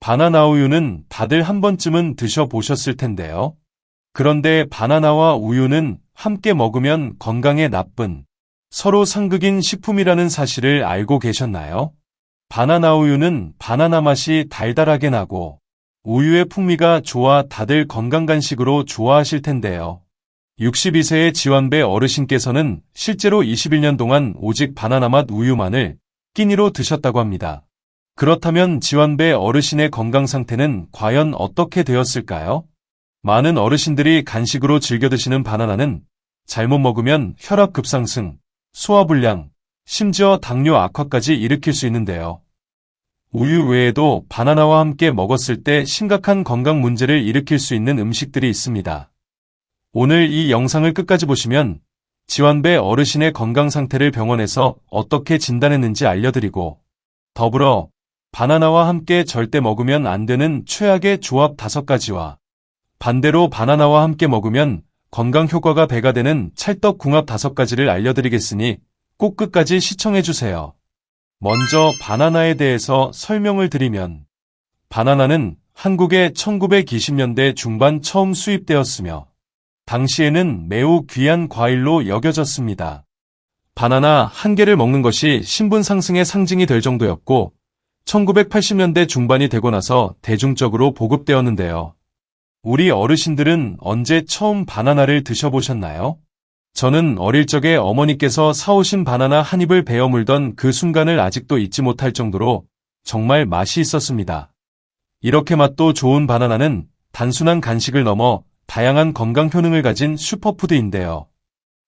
바나나 우유는 다들 한 번쯤은 드셔보셨을 텐데요. 그런데 바나나와 우유는 함께 먹으면 건강에 나쁜 서로 상극인 식품이라는 사실을 알고 계셨나요? 바나나 우유는 바나나 맛이 달달하게 나고 우유의 풍미가 좋아 다들 건강 간식으로 좋아하실 텐데요. 62세의 지완배 어르신께서는 실제로 21년 동안 오직 바나나 맛 우유만을 끼니로 드셨다고 합니다. 그렇다면 지완배 어르신의 건강 상태는 과연 어떻게 되었을까요? 많은 어르신들이 간식으로 즐겨 드시는 바나나는 잘못 먹으면 혈압 급상승, 소화불량, 심지어 당뇨 악화까지 일으킬 수 있는데요. 우유 외에도 바나나와 함께 먹었을 때 심각한 건강 문제를 일으킬 수 있는 음식들이 있습니다. 오늘 이 영상을 끝까지 보시면 지완배 어르신의 건강 상태를 병원에서 어떻게 진단했는지 알려드리고 더불어 바나나와 함께 절대 먹으면 안 되는 최악의 조합 5가지와 반대로 바나나와 함께 먹으면 건강 효과가 배가 되는 찰떡궁합 5가지를 알려드리겠으니 꼭 끝까지 시청해주세요. 먼저 바나나에 대해서 설명을 드리면 바나나는 한국에 1920년대 중반 처음 수입되었으며 당시에는 매우 귀한 과일로 여겨졌습니다. 바나나 한 개를 먹는 것이 신분 상승의 상징이 될 정도였고 1980년대 중반이 되고 나서 대중적으로 보급되었는데요. 우리 어르신들은 언제 처음 바나나를 드셔보셨나요? 저는 어릴 적에 어머니께서 사오신 바나나 한 입을 베어 물던 그 순간을 아직도 잊지 못할 정도로 정말 맛이 있었습니다. 이렇게 맛도 좋은 바나나는 단순한 간식을 넘어 다양한 건강 효능을 가진 슈퍼푸드인데요.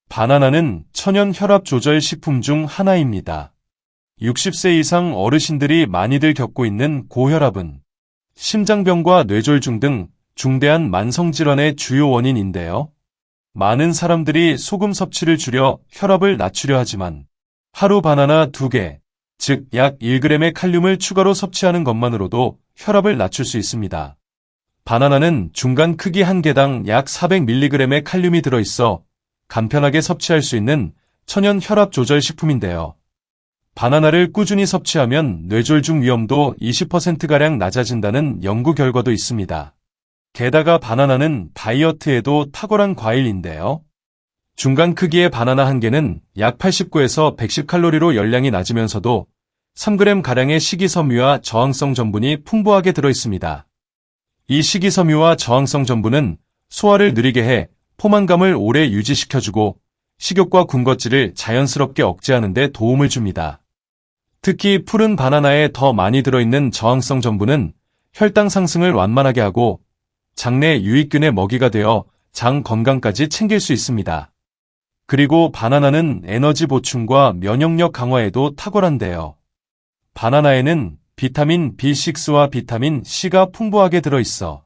바나나는 천연 혈압 조절 식품 중 하나입니다. 60세 이상 어르신들이 많이들 겪고 있는 고혈압은 심장병과 뇌졸중 등 중대한 만성질환의 주요 원인인데요. 많은 사람들이 소금 섭취를 줄여 혈압을 낮추려 하지만 하루 바나나 2개, 즉 약 1g의 칼륨을 추가로 섭취하는 것만으로도 혈압을 낮출 수 있습니다. 바나나는 중간 크기 한 개당 약 400mg의 칼륨이 들어있어 간편하게 섭취할 수 있는 천연 혈압 조절 식품인데요. 바나나를 꾸준히 섭취하면 뇌졸중 위험도 20%가량 낮아진다는 연구 결과도 있습니다. 게다가 바나나는 다이어트에도 탁월한 과일인데요. 중간 크기의 바나나 한 개는 약 89에서 110칼로리로 열량이 낮으면서도 3g가량의 식이섬유와 저항성 전분이 풍부하게 들어있습니다. 이 식이섬유와 저항성 전분은 소화를 느리게 해 포만감을 오래 유지시켜주고 식욕과 군것질을 자연스럽게 억제하는 데 도움을 줍니다. 특히 푸른 바나나에 더 많이 들어있는 저항성 전분은 혈당 상승을 완만하게 하고 장내 유익균의 먹이가 되어 장 건강까지 챙길 수 있습니다. 그리고 바나나는 에너지 보충과 면역력 강화에도 탁월한데요. 바나나에는 비타민 B6와 비타민 C가 풍부하게 들어있어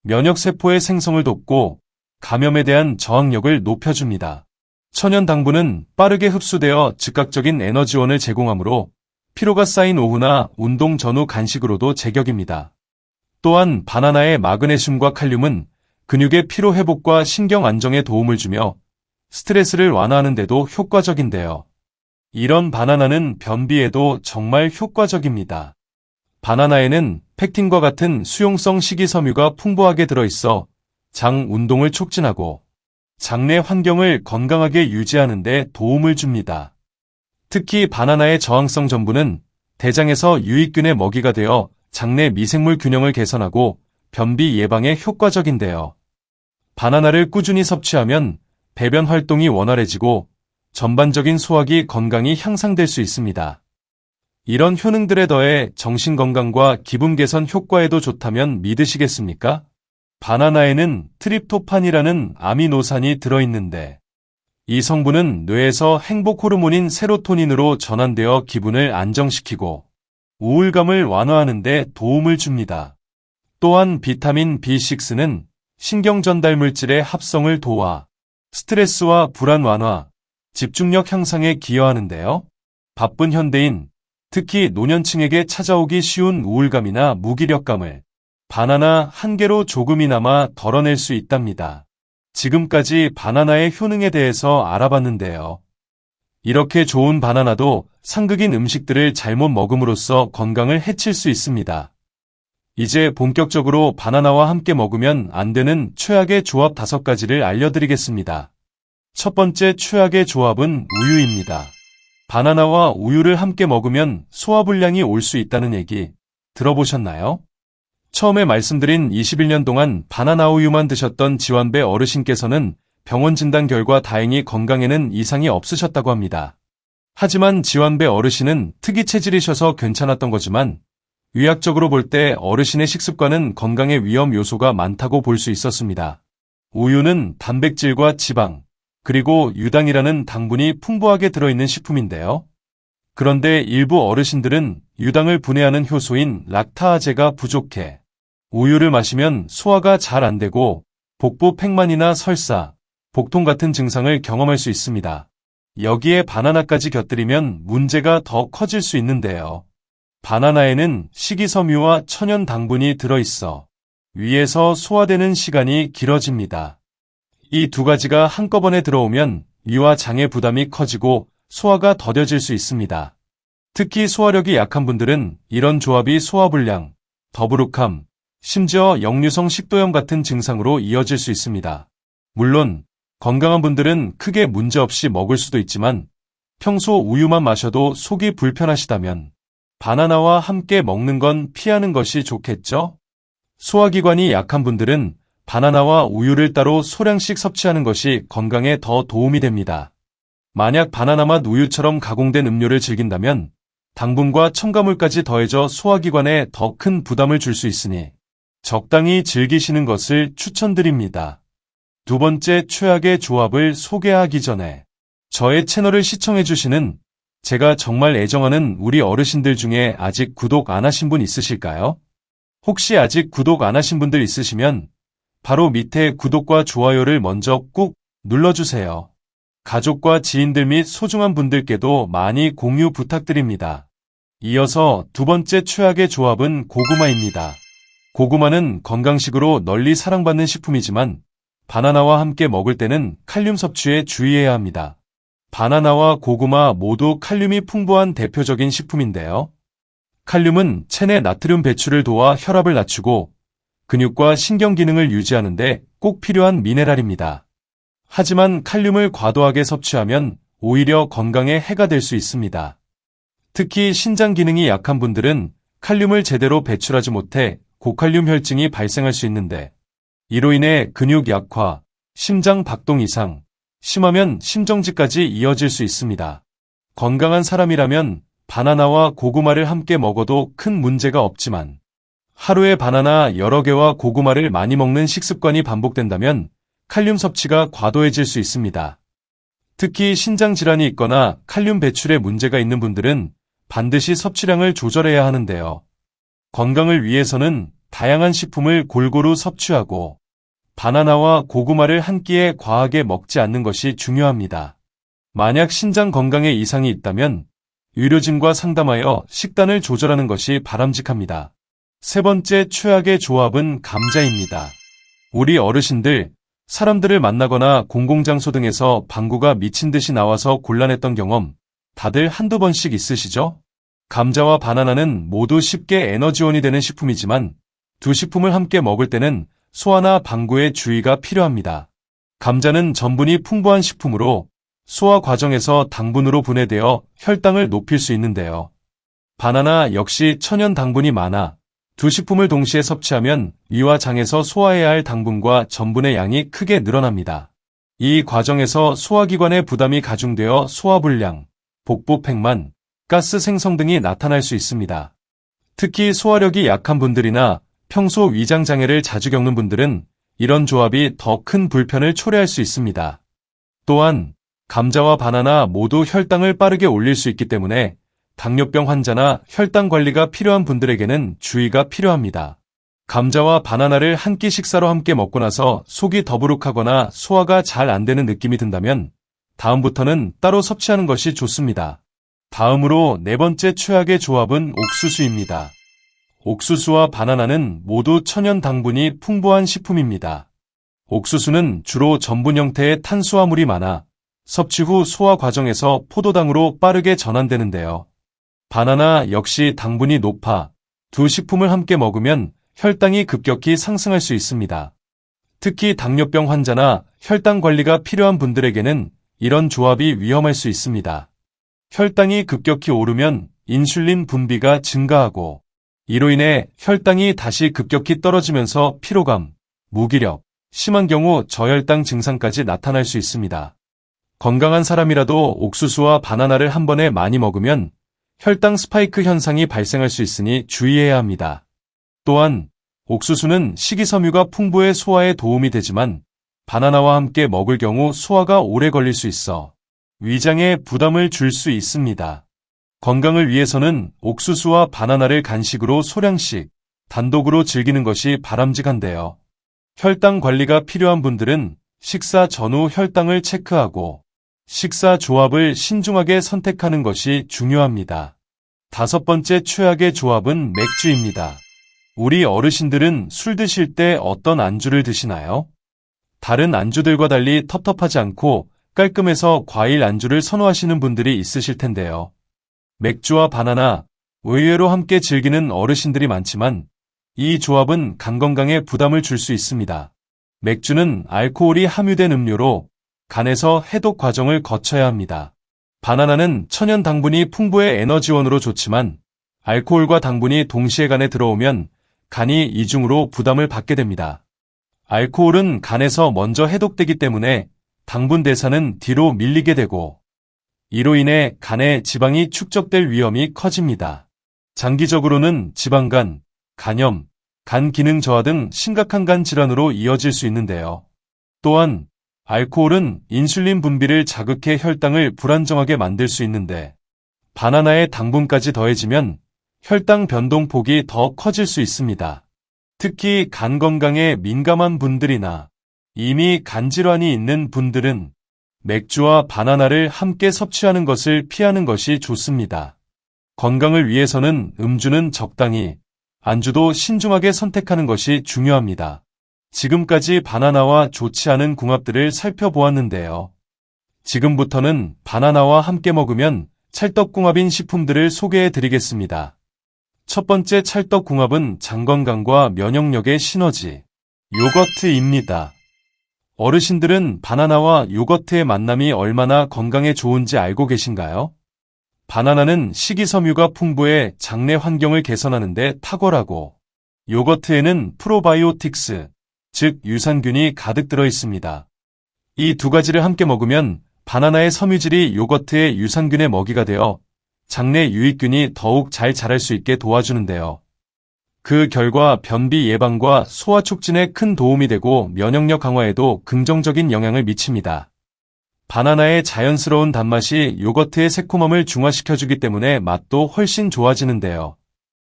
면역세포의 생성을 돕고 감염에 대한 저항력을 높여줍니다. 천연 당분은 빠르게 흡수되어 즉각적인 에너지원을 제공하므로 피로가 쌓인 오후나 운동 전후 간식으로도 제격입니다. 또한 바나나의 마그네슘과 칼륨은 근육의 피로 회복과 신경 안정에 도움을 주며 스트레스를 완화하는 데도 효과적인데요. 이런 바나나는 변비에도 정말 효과적입니다. 바나나에는 펙틴과 같은 수용성 식이섬유가 풍부하게 들어있어 장 운동을 촉진하고 장내 환경을 건강하게 유지하는 데 도움을 줍니다. 특히 바나나의 저항성 전분은 대장에서 유익균의 먹이가 되어 장내 미생물 균형을 개선하고 변비 예방에 효과적인데요. 바나나를 꾸준히 섭취하면 배변 활동이 원활해지고 전반적인 소화기 건강이 향상될 수 있습니다. 이런 효능들에 더해 정신건강과 기분 개선 효과에도 좋다면 믿으시겠습니까? 바나나에는 트립토판이라는 아미노산이 들어있는데 이 성분은 뇌에서 행복 호르몬인 세로토닌으로 전환되어 기분을 안정시키고 우울감을 완화하는 데 도움을 줍니다. 또한 비타민 B6는 신경 전달 물질의 합성을 도와 스트레스와 불안 완화, 집중력 향상에 기여하는데요. 바쁜 현대인, 특히 노년층에게 찾아오기 쉬운 우울감이나 무기력감을 바나나 한 개로 조금이나마 덜어낼 수 있답니다. 지금까지 바나나의 효능에 대해서 알아봤는데요. 이렇게 좋은 바나나도 상극인 음식들을 잘못 먹음으로써 건강을 해칠 수 있습니다. 이제 본격적으로 바나나와 함께 먹으면 안 되는 최악의 조합 5가지를 알려드리겠습니다. 첫 번째 최악의 조합은 우유입니다. 바나나와 우유를 함께 먹으면 소화불량이 올 수 있다는 얘기 들어보셨나요? 처음에 말씀드린 21년 동안 바나나 우유만 드셨던 지환배 어르신께서는 병원 진단 결과 다행히 건강에는 이상이 없으셨다고 합니다. 하지만 지환배 어르신은 특이 체질이셔서 괜찮았던 거지만 의학적으로 볼 때 어르신의 식습관은 건강에 위험 요소가 많다고 볼 수 있었습니다. 우유는 단백질과 지방, 그리고 유당이라는 당분이 풍부하게 들어있는 식품인데요. 그런데 일부 어르신들은 유당을 분해하는 효소인 락타아제가 부족해 우유를 마시면 소화가 잘 안 되고 복부 팽만이나 설사, 복통 같은 증상을 경험할 수 있습니다. 여기에 바나나까지 곁들이면 문제가 더 커질 수 있는데요. 바나나에는 식이섬유와 천연 당분이 들어있어 위에서 소화되는 시간이 길어집니다. 이 2가지가 한꺼번에 들어오면 위와 장의 부담이 커지고 소화가 더뎌질 수 있습니다. 특히 소화력이 약한 분들은 이런 조합이 소화불량, 더부룩함, 심지어 역류성 식도염 같은 증상으로 이어질 수 있습니다. 물론 건강한 분들은 크게 문제없이 먹을 수도 있지만 평소 우유만 마셔도 속이 불편하시다면 바나나와 함께 먹는 건 피하는 것이 좋겠죠? 소화기관이 약한 분들은 바나나와 우유를 따로 소량씩 섭취하는 것이 건강에 더 도움이 됩니다. 만약 바나나 맛 우유처럼 가공된 음료를 즐긴다면 당분과 첨가물까지 더해져 소화기관에 더 큰 부담을 줄 수 있으니 적당히 즐기시는 것을 추천드립니다. 2번째 최악의 조합을 소개하기 전에 저의 채널을 시청해주시는 제가 정말 애정하는 우리 어르신들 중에 아직 구독 안 하신 분 있으실까요? 혹시 아직 구독 안 하신 분들 있으시면 바로 밑에 구독과 좋아요를 먼저 꾹 눌러주세요. 가족과 지인들 및 소중한 분들께도 많이 공유 부탁드립니다. 이어서 2번째 최악의 조합은 고구마입니다. 고구마는 건강식으로 널리 사랑받는 식품이지만 바나나와 함께 먹을 때는 칼륨 섭취에 주의해야 합니다. 바나나와 고구마 모두 칼륨이 풍부한 대표적인 식품인데요. 칼륨은 체내 나트륨 배출을 도와 혈압을 낮추고 근육과 신경 기능을 유지하는 데 꼭 필요한 미네랄입니다. 하지만 칼륨을 과도하게 섭취하면 오히려 건강에 해가 될 수 있습니다. 특히 신장 기능이 약한 분들은 칼륨을 제대로 배출하지 못해 고칼륨 혈증이 발생할 수 있는데 이로 인해 근육 약화, 심장 박동 이상, 심하면 심정지까지 이어질 수 있습니다. 건강한 사람이라면 바나나와 고구마를 함께 먹어도 큰 문제가 없지만 하루에 바나나 여러 개와 고구마를 많이 먹는 식습관이 반복된다면 칼륨 섭취가 과도해질 수 있습니다. 특히 신장 질환이 있거나 칼륨 배출에 문제가 있는 분들은 반드시 섭취량을 조절해야 하는데요. 건강을 위해서는 다양한 식품을 골고루 섭취하고 바나나와 고구마를 한 끼에 과하게 먹지 않는 것이 중요합니다. 만약 신장 건강에 이상이 있다면 의료진과 상담하여 식단을 조절하는 것이 바람직합니다. 3번째 최악의 조합은 감자입니다. 우리 어르신들, 사람들을 만나거나 공공장소 등에서 방구가 미친 듯이 나와서 곤란했던 경험 다들 한두 번씩 있으시죠? 감자와 바나나는 모두 쉽게 에너지원이 되는 식품이지만 2식품을 함께 먹을 때는 소화나 방구에 주의가 필요합니다. 감자는 전분이 풍부한 식품으로 소화 과정에서 당분으로 분해되어 혈당을 높일 수 있는데요. 바나나 역시 천연 당분이 많아 2식품을 동시에 섭취하면 위와 장에서 소화해야 할 당분과 전분의 양이 크게 늘어납니다. 이 과정에서 소화기관의 부담이 가중되어 소화불량, 복부 팽만, 가스 생성 등이 나타날 수 있습니다. 특히 소화력이 약한 분들이나 평소 위장 장애를 자주 겪는 분들은 이런 조합이 더 큰 불편을 초래할 수 있습니다. 또한 감자와 바나나 모두 혈당을 빠르게 올릴 수 있기 때문에 당뇨병 환자나 혈당 관리가 필요한 분들에게는 주의가 필요합니다. 감자와 바나나를 한 끼 식사로 함께 먹고 나서 속이 더부룩하거나 소화가 잘 안 되는 느낌이 든다면 다음부터는 따로 섭취하는 것이 좋습니다. 다음으로 4번째 최악의 조합은 옥수수입니다. 옥수수와 바나나는 모두 천연 당분이 풍부한 식품입니다. 옥수수는 주로 전분 형태의 탄수화물이 많아 섭취 후 소화 과정에서 포도당으로 빠르게 전환되는데요. 바나나 역시 당분이 높아 2식품을 함께 먹으면 혈당이 급격히 상승할 수 있습니다. 특히 당뇨병 환자나 혈당 관리가 필요한 분들에게는 이런 조합이 위험할 수 있습니다. 혈당이 급격히 오르면 인슐린 분비가 증가하고 이로 인해 혈당이 다시 급격히 떨어지면서 피로감, 무기력, 심한 경우 저혈당 증상까지 나타날 수 있습니다. 건강한 사람이라도 옥수수와 바나나를 한 번에 많이 먹으면 혈당 스파이크 현상이 발생할 수 있으니 주의해야 합니다. 또한 옥수수는 식이섬유가 풍부해 소화에 도움이 되지만 바나나와 함께 먹을 경우 소화가 오래 걸릴 수 있어 위장에 부담을 줄 수 있습니다. 건강을 위해서는 옥수수와 바나나를 간식으로 소량씩 단독으로 즐기는 것이 바람직한데요. 혈당 관리가 필요한 분들은 식사 전후 혈당을 체크하고 식사 조합을 신중하게 선택하는 것이 중요합니다. 5번째 최악의 조합은 맥주입니다. 우리 어르신들은 술 드실 때 어떤 안주를 드시나요? 다른 안주들과 달리 텁텁하지 않고 깔끔해서 과일 안주를 선호하시는 분들이 있으실 텐데요. 맥주와 바나나, 의외로 함께 즐기는 어르신들이 많지만 이 조합은 간 건강에 부담을 줄 수 있습니다. 맥주는 알코올이 함유된 음료로 간에서 해독 과정을 거쳐야 합니다. 바나나는 천연 당분이 풍부해 에너지원으로 좋지만 알코올과 당분이 동시에 간에 들어오면 간이 이중으로 부담을 받게 됩니다. 알코올은 간에서 먼저 해독되기 때문에 당분 대사는 뒤로 밀리게 되고 이로 인해 간에 지방이 축적될 위험이 커집니다. 장기적으로는 지방간, 간염, 간 기능 저하 등 심각한 간 질환으로 이어질 수 있는데요. 또한 알코올은 인슐린 분비를 자극해 혈당을 불안정하게 만들 수 있는데 바나나의 당분까지 더해지면 혈당 변동폭이 더 커질 수 있습니다. 특히 간 건강에 민감한 분들이나 이미 간 질환이 있는 분들은 맥주와 바나나를 함께 섭취하는 것을 피하는 것이 좋습니다. 건강을 위해서는 음주는 적당히, 안주도 신중하게 선택하는 것이 중요합니다. 지금까지 바나나와 좋지 않은 궁합들을 살펴보았는데요. 지금부터는 바나나와 함께 먹으면 찰떡궁합인 식품들을 소개해 드리겠습니다. 첫 번째 찰떡궁합은 장건강과 면역력의 시너지, 요거트입니다. 어르신들은 바나나와 요거트의 만남이 얼마나 건강에 좋은지 알고 계신가요? 바나나는 식이섬유가 풍부해 장내 환경을 개선하는 데 탁월하고 요거트에는 프로바이오틱스, 즉 유산균이 가득 들어 있습니다. 이 두 가지를 함께 먹으면 바나나의 섬유질이 요거트의 유산균의 먹이가 되어 장내 유익균이 더욱 잘 자랄 수 있게 도와주는데요. 그 결과 변비 예방과 소화 촉진에 큰 도움이 되고 면역력 강화에도 긍정적인 영향을 미칩니다. 바나나의 자연스러운 단맛이 요거트의 새콤함을 중화시켜주기 때문에 맛도 훨씬 좋아지는데요.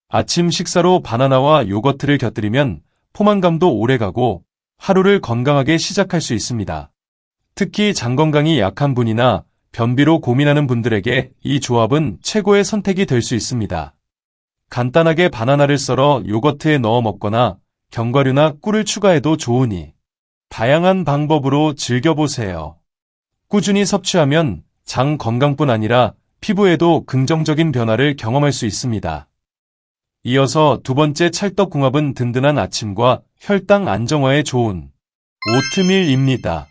아침 식사로 바나나와 요거트를 곁들이면 포만감도 오래가고 하루를 건강하게 시작할 수 있습니다. 특히 장 건강이 약한 분이나 변비로 고민하는 분들에게 이 조합은 최고의 선택이 될 수 있습니다. 간단하게 바나나를 썰어 요거트에 넣어 먹거나 견과류나 꿀을 추가해도 좋으니 다양한 방법으로 즐겨보세요. 꾸준히 섭취하면 장 건강뿐 아니라 피부에도 긍정적인 변화를 경험할 수 있습니다. 이어서 두 번째 찰떡궁합은 든든한 아침과 혈당 안정화에 좋은 오트밀입니다.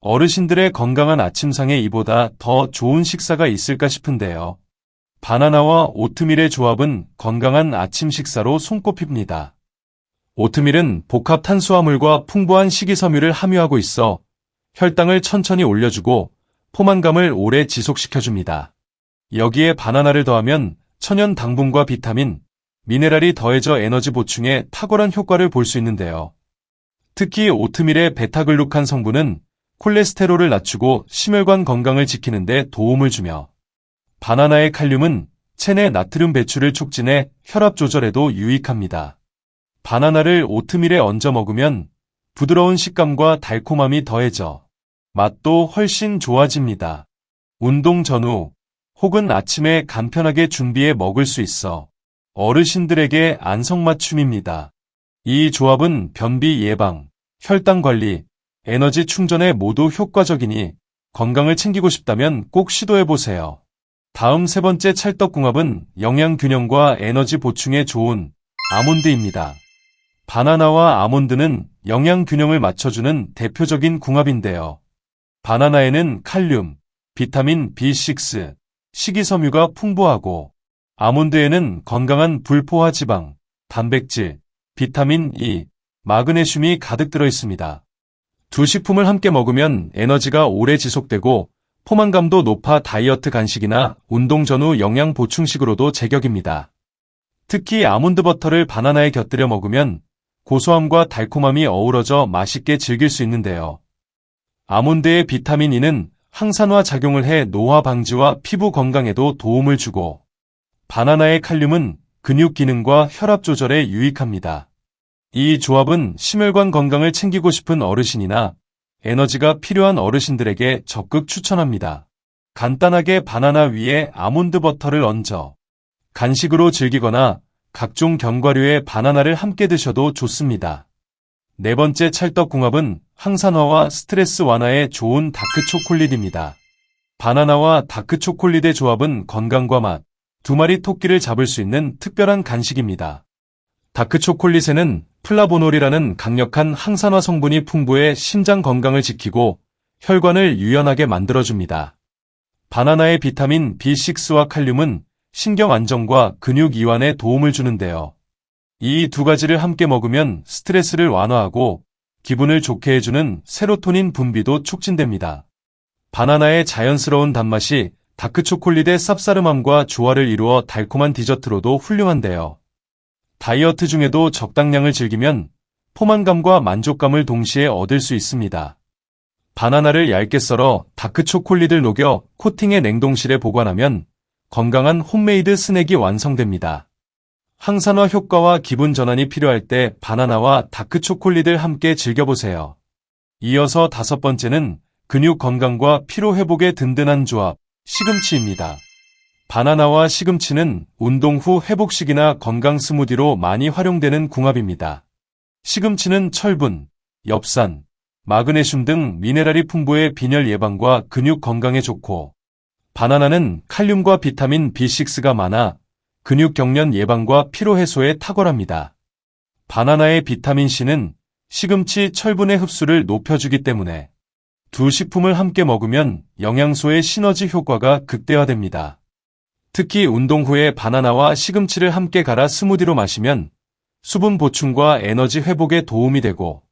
어르신들의 건강한 아침상에 이보다 더 좋은 식사가 있을까 싶은데요. 바나나와 오트밀의 조합은 건강한 아침 식사로 손꼽힙니다. 오트밀은 복합 탄수화물과 풍부한 식이섬유를 함유하고 있어 혈당을 천천히 올려주고 포만감을 오래 지속시켜줍니다. 여기에 바나나를 더하면 천연 당분과 비타민, 미네랄이 더해져 에너지 보충에 탁월한 효과를 볼 수 있는데요. 특히 오트밀의 베타글루칸 성분은 콜레스테롤을 낮추고 심혈관 건강을 지키는 데 도움을 주며 바나나의 칼륨은 체내 나트륨 배출을 촉진해 혈압 조절에도 유익합니다. 바나나를 오트밀에 얹어 먹으면 부드러운 식감과 달콤함이 더해져 맛도 훨씬 좋아집니다. 운동 전후 혹은 아침에 간편하게 준비해 먹을 수 있어 어르신들에게 안성맞춤입니다. 이 조합은 변비 예방, 혈당 관리, 에너지 충전에 모두 효과적이니 건강을 챙기고 싶다면 꼭 시도해보세요. 다음 세 번째 찰떡궁합은 영양 균형과 에너지 보충에 좋은 아몬드입니다. 바나나와 아몬드는 영양 균형을 맞춰주는 대표적인 궁합인데요. 바나나에는 칼륨, 비타민 B6, 식이섬유가 풍부하고 아몬드에는 건강한 불포화 지방, 단백질, 비타민 E, 마그네슘이 가득 들어 있습니다. 두 식품을 함께 먹으면 에너지가 오래 지속되고 포만감도 높아 다이어트 간식이나 운동 전후 영양 보충식으로도 제격입니다. 특히 아몬드 버터를 바나나에 곁들여 먹으면 고소함과 달콤함이 어우러져 맛있게 즐길 수 있는데요. 아몬드의 비타민 E는 항산화 작용을 해 노화 방지와 피부 건강에도 도움을 주고 바나나의 칼륨은 근육 기능과 혈압 조절에 유익합니다. 이 조합은 심혈관 건강을 챙기고 싶은 어르신이나 에너지가 필요한 어르신들에게 적극 추천합니다. 간단하게 바나나 위에 아몬드 버터를 얹어 간식으로 즐기거나 각종 견과류에 바나나를 함께 드셔도 좋습니다. 네 번째 찰떡궁합은 항산화와 스트레스 완화에 좋은 다크초콜릿입니다. 바나나와 다크초콜릿의 조합은 건강과 맛, 두 마리 토끼를 잡을 수 있는 특별한 간식입니다. 다크초콜릿에는 플라보놀이라는 강력한 항산화 성분이 풍부해 심장 건강을 지키고 혈관을 유연하게 만들어줍니다. 바나나의 비타민 B6와 칼륨은 신경 안정과 근육 이완에 도움을 주는데요. 이 두 가지를 함께 먹으면 스트레스를 완화하고 기분을 좋게 해주는 세로토닌 분비도 촉진됩니다. 바나나의 자연스러운 단맛이 다크초콜릿의 쌉싸름함과 조화를 이루어 달콤한 디저트로도 훌륭한데요. 다이어트 중에도 적당량을 즐기면 포만감과 만족감을 동시에 얻을 수 있습니다. 바나나를 얇게 썰어 다크초콜릿을 녹여 코팅해 냉동실에 보관하면 건강한 홈메이드 스낵이 완성됩니다. 항산화 효과와 기분 전환이 필요할 때 바나나와 다크초콜릿을 함께 즐겨보세요. 이어서 다섯 번째는 근육 건강과 피로 회복에 든든한 조합, 시금치입니다. 바나나와 시금치는 운동 후 회복식이나 건강 스무디로 많이 활용되는 궁합입니다. 시금치는 철분, 엽산, 마그네슘 등 미네랄이 풍부해 빈혈 예방과 근육 건강에 좋고 바나나는 칼륨과 비타민 B6가 많아 근육 경련 예방과 피로 해소에 탁월합니다. 바나나의 비타민 C는 시금치 철분의 흡수를 높여주기 때문에 두 식품을 함께 먹으면 영양소의 시너지 효과가 극대화됩니다. 특히 운동 후에 바나나와 시금치를 함께 갈아 스무디로 마시면 수분 보충과 에너지 회복에 도움이 되고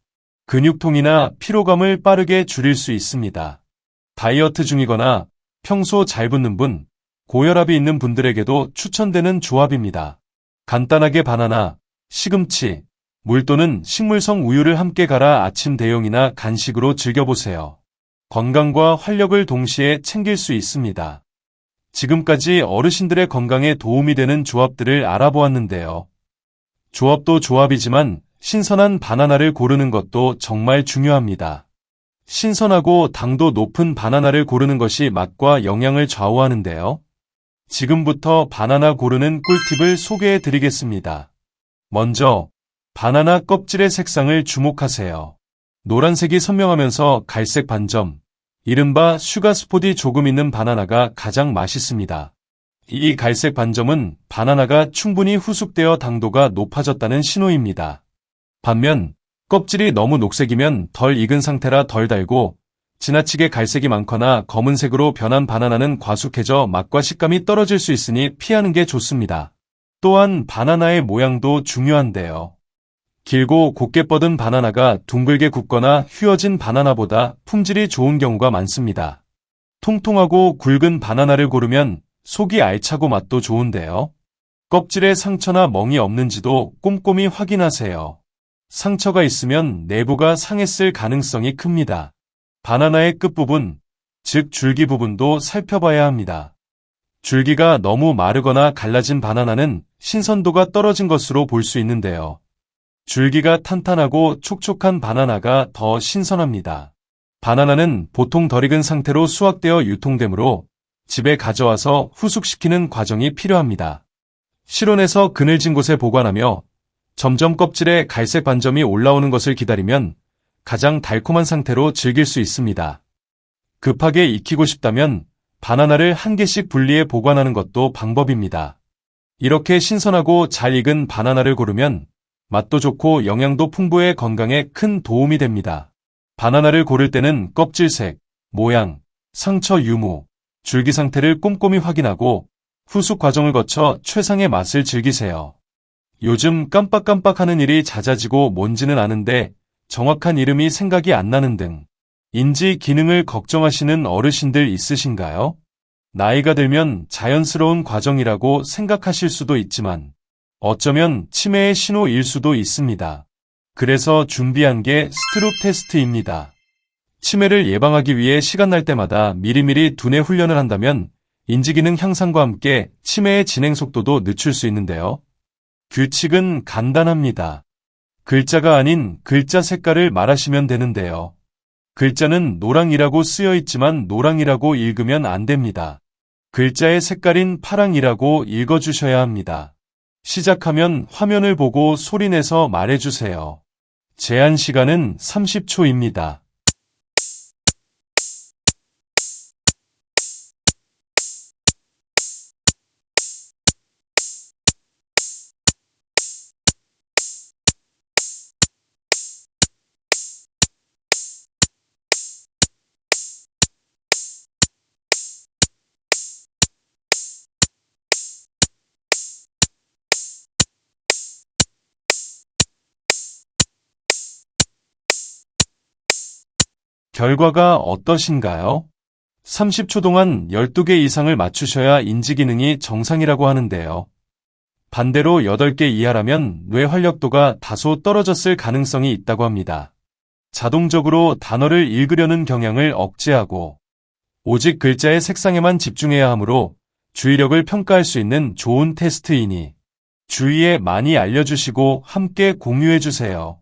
근육통이나 피로감을 빠르게 줄일 수 있습니다. 다이어트 중이거나 평소 잘 붓는 분, 고혈압이 있는 분들에게도 추천되는 조합입니다. 간단하게 바나나, 시금치, 물 또는 식물성 우유를 함께 갈아 아침 대용이나 간식으로 즐겨보세요. 건강과 활력을 동시에 챙길 수 있습니다. 지금까지 어르신들의 건강에 도움이 되는 조합들을 알아보았는데요. 조합도 조합이지만 신선한 바나나를 고르는 것도 정말 중요합니다. 신선하고 당도 높은 바나나를 고르는 것이 맛과 영양을 좌우하는데요. 지금부터 바나나 고르는 꿀팁을 소개해 드리겠습니다. 먼저, 바나나 껍질의 색상을 주목하세요. 노란색이 선명하면서 갈색 반점, 이른바 슈가스폿이 조금 있는 바나나가 가장 맛있습니다. 이 갈색 반점은 바나나가 충분히 후숙되어 당도가 높아졌다는 신호입니다. 반면 껍질이 너무 녹색이면 덜 익은 상태라 덜 달고 지나치게 갈색이 많거나 검은색으로 변한 바나나는 과숙해져 맛과 식감이 떨어질 수 있으니 피하는 게 좋습니다. 또한 바나나의 모양도 중요한데요. 길고 곱게 뻗은 바나나가 둥글게 굽거나 휘어진 바나나보다 품질이 좋은 경우가 많습니다. 통통하고 굵은 바나나를 고르면 속이 알차고 맛도 좋은데요. 껍질에 상처나 멍이 없는지도 꼼꼼히 확인하세요. 상처가 있으면 내부가 상했을 가능성이 큽니다. 바나나의 끝부분, 즉 줄기 부분도 살펴봐야 합니다. 줄기가 너무 마르거나 갈라진 바나나는 신선도가 떨어진 것으로 볼 수 있는데요. 줄기가 탄탄하고 촉촉한 바나나가 더 신선합니다. 바나나는 보통 덜 익은 상태로 수확되어 유통되므로 집에 가져와서 후숙시키는 과정이 필요합니다. 실온에서 그늘진 곳에 보관하며 점점 껍질에 갈색 반점이 올라오는 것을 기다리면 가장 달콤한 상태로 즐길 수 있습니다. 급하게 익히고 싶다면 바나나를 한 개씩 분리해 보관하는 것도 방법입니다. 이렇게 신선하고 잘 익은 바나나를 고르면 맛도 좋고 영양도 풍부해 건강에 큰 도움이 됩니다. 바나나를 고를 때는 껍질색, 모양, 상처 유무, 줄기 상태를 꼼꼼히 확인하고 후숙 과정을 거쳐 최상의 맛을 즐기세요. 요즘 깜빡깜빡하는 일이 잦아지고 뭔지는 아는데 정확한 이름이 생각이 안 나는 등 인지 기능을 걱정하시는 어르신들 있으신가요? 나이가 들면 자연스러운 과정이라고 생각하실 수도 있지만 어쩌면 치매의 신호일 수도 있습니다. 그래서 준비한 게 스트록 테스트입니다. 치매를 예방하기 위해 시간 날 때마다 미리미리 두뇌 훈련을 한다면 인지기능 향상과 함께 치매의 진행 속도도 늦출 수 있는데요. 규칙은 간단합니다. 글자가 아닌 글자 색깔을 말하시면 되는데요. 글자는 노랑이라고 쓰여 있지만 노랑이라고 읽으면 안 됩니다. 글자의 색깔인 파랑이라고 읽어주셔야 합니다. 시작하면 화면을 보고 소리내서 말해주세요. 제한 시간은 30초입니다. 결과가 어떠신가요? 30초 동안 12개 이상을 맞추셔야 인지기능이 정상이라고 하는데요. 반대로 8개 이하라면 뇌 활력도가 다소 떨어졌을 가능성이 있다고 합니다. 자동적으로 단어를 읽으려는 경향을 억제하고 오직 글자의 색상에만 집중해야 하므로 주의력을 평가할 수 있는 좋은 테스트이니 주위에 많이 알려주시고 함께 공유해주세요.